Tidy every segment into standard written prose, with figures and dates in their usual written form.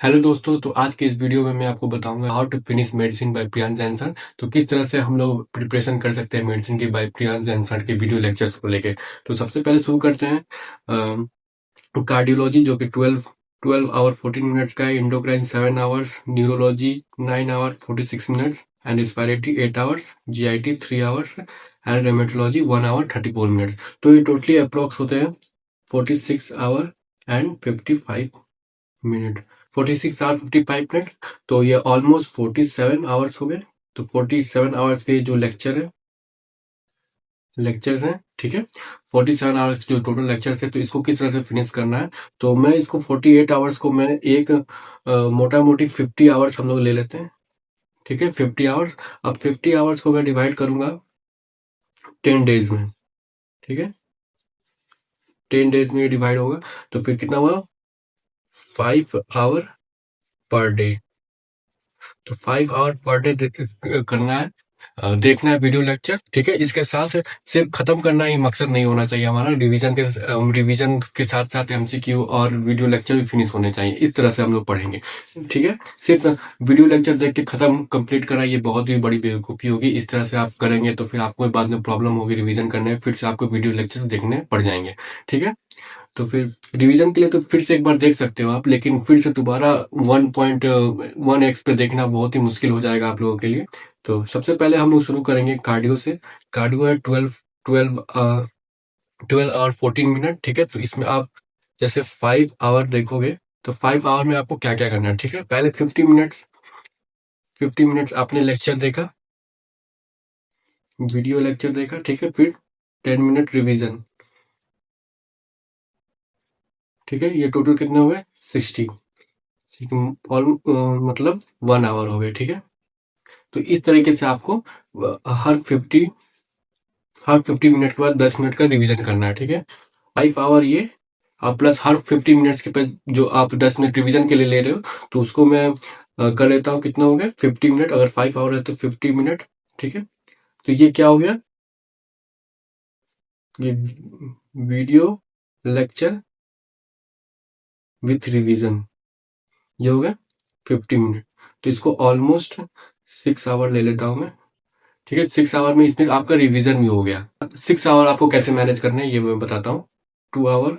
Hello दोस्तों, तो आज के इस वीडियो में मैं आपको बताऊंगा how to finish medicine by Priyansh answer. तो किस तरह से हम लोग प्रिपरेशन कर सकते हैं मेडिसिन की बाय प्रियांश आंसर के वीडियो लेक्चर्स को लेके। तो सबसे पहले शुरू करते हैं कार्डियोलॉजी, जो कि 12 आवर 14 मिनट्स का है। Endocrine 7 hours, neurology 9 hour 46 minutes and respiratory 8 hours, GIT 3 hours and rheumatology 1 hour 34 minutes. तो ये टोटली अप्रोक्स होते हैं 46 hour and 55 minute, 46 hour 55 minute. तो ये ऑलमोस्ट 47 आवर्स हो गए। तो 47 आवर्स के जो लेक्चर्स हैं, ठीक है। 47 आवर्स जो टोटल लेक्चर्स है, तो इसको किस तरह से फिनिश करना है। तो मैं इसको 48 आवर्स को मैं एक मोटा मोटी 50 आवर्स हम लोग ले लेते हैं, ठीक है। 50 आवर्स। अब 50 आवर्स को मैं डिवाइड करूंगा 10 डेज में, ठीक है। 10 डेज में डिवाइड होगा तो फिर कितना हुआ, 5 आवर पर डे। तो 5 आवर पर डे करना है, देखना है वीडियो लेक्चर, ठीक है। इसके साथ सिर्फ खत्म करना ही मकसद नहीं होना चाहिए हमारा। रिवीजन के साथ साथ एमसीक्यू और वीडियो लेक्चर भी फिनिश होने चाहिए। इस तरह से हम लोग पढ़ेंगे, ठीक है। सिर्फ वीडियो लेक्चर देख के खत्म कंप्लीट करना ये बहुत ही बड़ी बेवकूफ़ी होगी। इस तरह से आप करेंगे तो फिर आपको बाद में प्रॉब्लम होगी रिवीजन करने में, फिर से आपको वीडियो लेक्चर देखने पड़ जाएंगे, ठीक है। तो फिर रिवीजन के लिए तो फिर से एक बार देख सकते हो आप, लेकिन फिर से दोबारा 1.1x पे देखना बहुत ही मुश्किल हो जाएगा आप लोगों के लिए। तो सबसे पहले हम लोग शुरू करेंगे कार्डियो से। कार्डियो है 12 आवर 14 मिनट, ठीक है। तो इसमें आप जैसे 5 आवर देखोगे तो 5 आवर में आपको क्या क्या करना है, ठीक है। पहले 50 मिनट्स आपने लेक्चर देखा, वीडियो लेक्चर देखा, ठीक है। फिर 10 मिनट रिवीजन, ठीक है। ये टोटल कितने हुए, 60, और मतलब 1 आवर हो गए, ठीक है। तो इस तरीके से आपको हर 50 मिनट के बाद 10 मिनट का रिवीजन करना है, ठीक है। 5 आवर ये, और प्लस हर 50 मिनट्स के बाद जो आप 10 मिनट रिवीजन के लिए ले रहे हो, तो उसको मैं कर लेता हूँ। कितना हो गया, 50 मिनट। अगर 5 आवर है तो 50 मिनट, ठीक है। तो ये क्या हो गया, ये वीडियो लेक्चर विथ रिवीजन, ये हो गया 50 मिनट। तो इसको ऑलमोस्ट 6 आवर ले लेता हूँ मैं, ठीक है। 6 आवर में इसमें आपका रिवीजन भी हो गया। 6 आवर आपको कैसे मैनेज करना है ये मैं बताता हूँ। 2 आवर,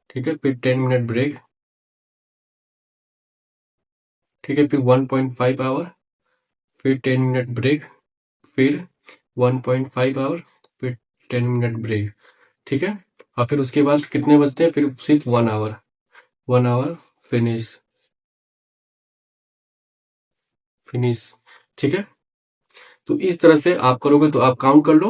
ठीक है। फिर 10 मिनट ब्रेक, ठीक है। फिर 1.5 आवर, फिर 10 मिनट ब्रेक, फिर 1.5 आवर, फिर 10 मिनट ब्रेक, ठीक है। और फिर उसके बाद कितने बचते हैं, फिर सिर्फ 1 आवर, 1 आवर फिनिश, ठीक है। तो इस तरह से आप करोगे तो आप काउंट कर लो,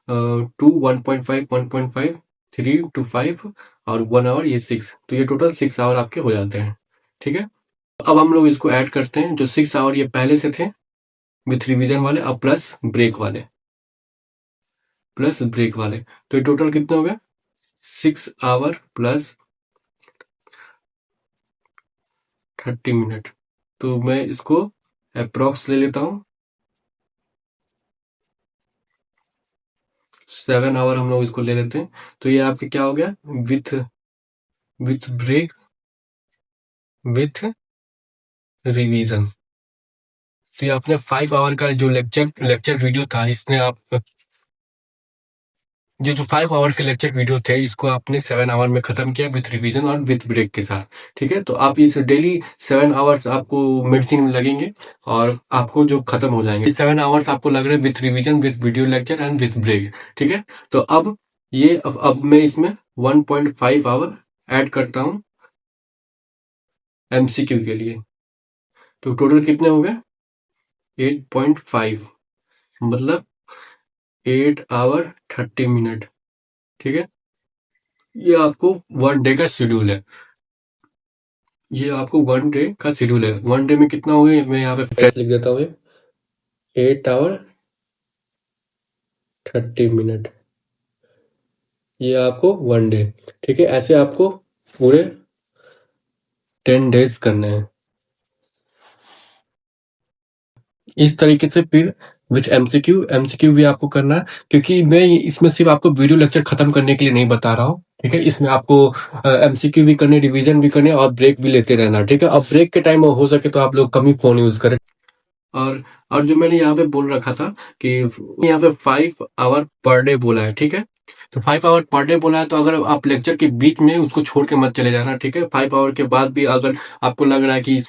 2, 1.5, 1.5, 3 to 5 और 1 आवर, ये 6। तो ये टोटल 6 आवर आपके हो जाते हैं, ठीक है। अब हम लोग इसको ऐड करते हैं, जो 6 आवर ये पहले से थे विथ रिवीजन वाले, अब प्लस ब्रेक वाले, तो ये टोटल कितने हो गए, 6 आवर प्लस 30 मिनट। तो मैं इसको अप्रोक्स ले लेता हूँ, 7 आवर हम लोग इसको ले लेते हैं। तो ये आपके क्या हो गया, with with break with revision. तो ये आपने 5 आवर का जो लेक्चर वीडियो था, इसने आप जो 5 आवर के लेक्चर वीडियो थे, इसको आपने 7 आवर में खत्म किया विथ रिवीजन और विथ ब्रेक के साथ, ठीक है। तो आप इस डेली 7 आवर्स आपको मेडिसिन में लगेंगे और आपको जो खत्म हो जाएंगे 7 आवर्स आपको लग रहे हैं with revision, with video lecture and with break, ठीक है। तो अब मैं इसमें 1.5 आवर ऐड करता हूँ एमसीक्यू के लिए। तो टोटल कितने हो गए, 8.5, मतलब 8 आवर 30 मिनट, ठीक है। ये आपको 1 डे का शेड्यूल है, ये आपको 1 डे का शेड्यूल है। 1 डे में कितना हो गया, मैं यहाँ पे फ्रेश लिख देता हूँ, 8 आवर 30 मिनट, ये आपको 1 डे, ठीक है। ऐसे आपको पूरे 10 डेज करने हैं, इस तरीके से। फिर विथ एमसीक्यू भी आपको करना है, क्योंकि मैं इसमें सिर्फ आपको वीडियो लेक्चर खत्म करने के लिए नहीं बता रहा हूँ, ठीक है, इसमें आपको एमसीक्यू भी करने, रिवीजन भी करने और ब्रेक भी लेते रहना। ठीक है, अब ब्रेक के टाइम हो सके तो आप लोग कम ही फोन यूज करें। और और जो मैंने यहाँ पे बोल रखा था कि यहाँ पे 5 आवर पर डे बोला है। ठीक है, तो 5 आवर पर डे बोला है, तो अगर आप लेक्चर के बीच में उसको छोड़ के मत चले जाना। ठीक है, 5 आवर के बाद भी अगर आपको लग रहा है कि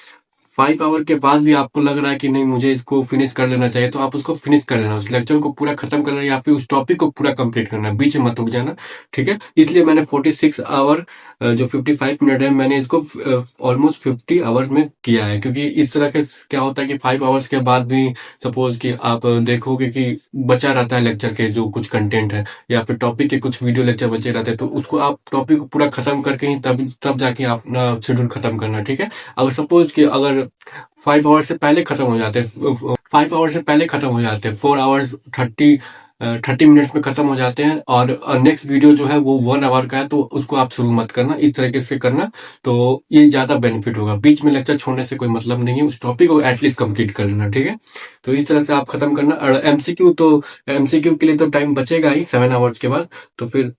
5 आवर के बाद भी आपको लग रहा है कि नहीं मुझे इसको फिनिश कर लेना चाहिए, तो आप उसको फिनिश कर लेना, उस लेक्चर को पूरा खत्म करना या फिर उस टॉपिक को पूरा कंप्लीट करना, बीच में मत रुक जाना। ठीक है, इसलिए मैंने 46 आवर जो 55 मिनट है, मैंने इसको ऑलमोस्ट 50 आवर्स में किया है। क्योंकि इस तरह के क्या होता है कि 5 आवर्स के बाद भी सपोज कि आप देखोगे कि बचा रहता है लेक्चर के जो कुछ कंटेंट है, या फिर टॉपिक के कुछ वीडियो लेक्चर बचे रहते हैं, तो उसको आप टॉपिक को पूरा खत्म करके ही तब जाके आप अपना शेड्यूल खत्म करना। ठीक है, अगर सपोज कि अगर 5 आवर से पहले खत्म हो जाते हैं, 5 आवर से पहले खत्म हो जाते हैं, 4 आवर्स 30 मिनट्स में खत्म हो जाते हैं, और नेक्स्ट वीडियो जो है वो 1 आवर का है, तो उसको आप शुरू मत करना, इस तरीके से करना, तो ये ज्यादा बेनिफिट होगा। बीच में लेक्चर छोड़ने से कोई मतलब नहीं है, उस टॉपिक को एटलीस्ट कंप्लीट कर लेना। ठीक है, तो इस तरह से आप खत्म करना। और एमसीक्यू के लिए तो टाइम बचेगा ही 7 आवर्स के बाद, तो फिर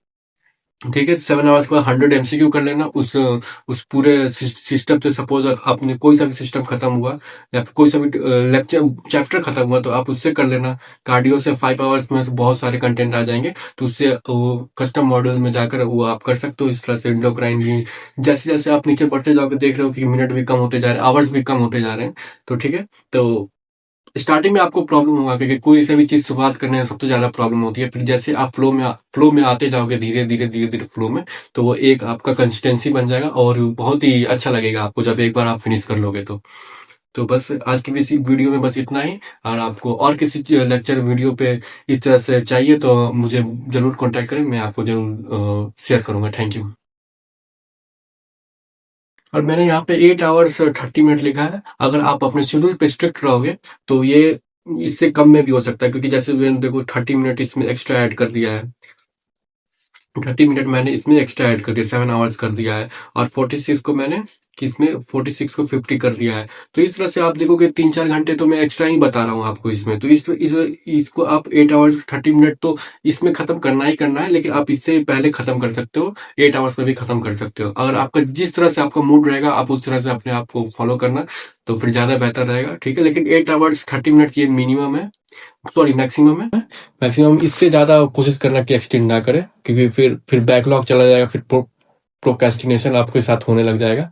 ठीक है, 7 आवर्स के बाद 100 एमसीक्यू कर लेना उस पूरे सिस्टम से। सपोज आपने कोई सा भी सिस्टम खत्म हुआ या फिर कोई सा भी लेक्चर चैप्टर खत्म हुआ, तो आप उससे कर लेना। कार्डियो से 5 आवर्स में तो बहुत सारे कंटेंट आ जाएंगे, तो उससे वो कस्टम मॉड्यूल में जाकर वो आप कर सकते हो। इस तरह से एंडोक्राइन भी, जैसे जैसे आप नीचे बढ़ते जाओगे देख रहे हो कि मिनट भी कम होते जा रहे हैं, आवर्स भी कम होते जा रहे हैं। तो ठीक है, तो स्टार्टिंग में आपको प्रॉब्लम होगा, क्योंकि कोई सा भी चीज शुरुआत करने में सबसे ज्यादा प्रॉब्लम होती है। फिर जैसे आप फ्लो में आते जाओगे, धीरे धीरे धीरे धीरे फ्लो में, तो वो एक आपका कंसिस्टेंसी बन जाएगा और बहुत ही अच्छा लगेगा आपको जब एक बार आप फिनिश कर लोगे तो बस आज की इसी वीडियो में बस इतना ही। और आपको और किसी लेक्चर वीडियो पे इस तरह से चाहिए तो मुझे जरूर कांटेक्ट करें, मैं आपको जरूर शेयर करूंगा। Thank you. और मैंने यहाँ पे 8 आवर्स 30 मिनट लिखा है। अगर आप अपने शेड्यूल पे स्ट्रिक्ट रहोगे तो ये इससे कम में भी हो सकता है, क्योंकि जैसे मैंने देखो 30 मिनट इसमें एक्स्ट्रा ऐड कर दिया है, 30 मिनट मैंने इसमें एक्स्ट्रा ऐड कर दिया, 7 आवर्स कर दिया है। और 46 को मैंने किसमें 46 को 50 कर दिया है। तो इस तरह से आप देखोगे 3-4 घंटे तो मैं एक्स्ट्रा ही बता रहा हूँ आपको इसमें। तो इसको आप 8 आवर्स 30 मिनट तो इसमें खत्म करना ही करना है, लेकिन आप इससे पहले खत्म कर सकते हो, 8 आवर्स में भी खत्म कर सकते हो। अगर आपका जिस तरह से आपका मूड रहेगा आप उस तरह से अपने आप को फॉलो करना, तो फिर ज्यादा बेहतर रहेगा। ठीक है, लेकिन 8 आवर्स 30 मिनट ये मिनिमम है, सॉरी मैक्सिमम है। मैक्सिमम इससे ज्यादा कोशिश करना कि एक्सटेंड ना करें, क्योंकि फिर बैकलॉग चला जाएगा, फिर प्रोक्रेस्टिनेशन आपके साथ होने लग जाएगा।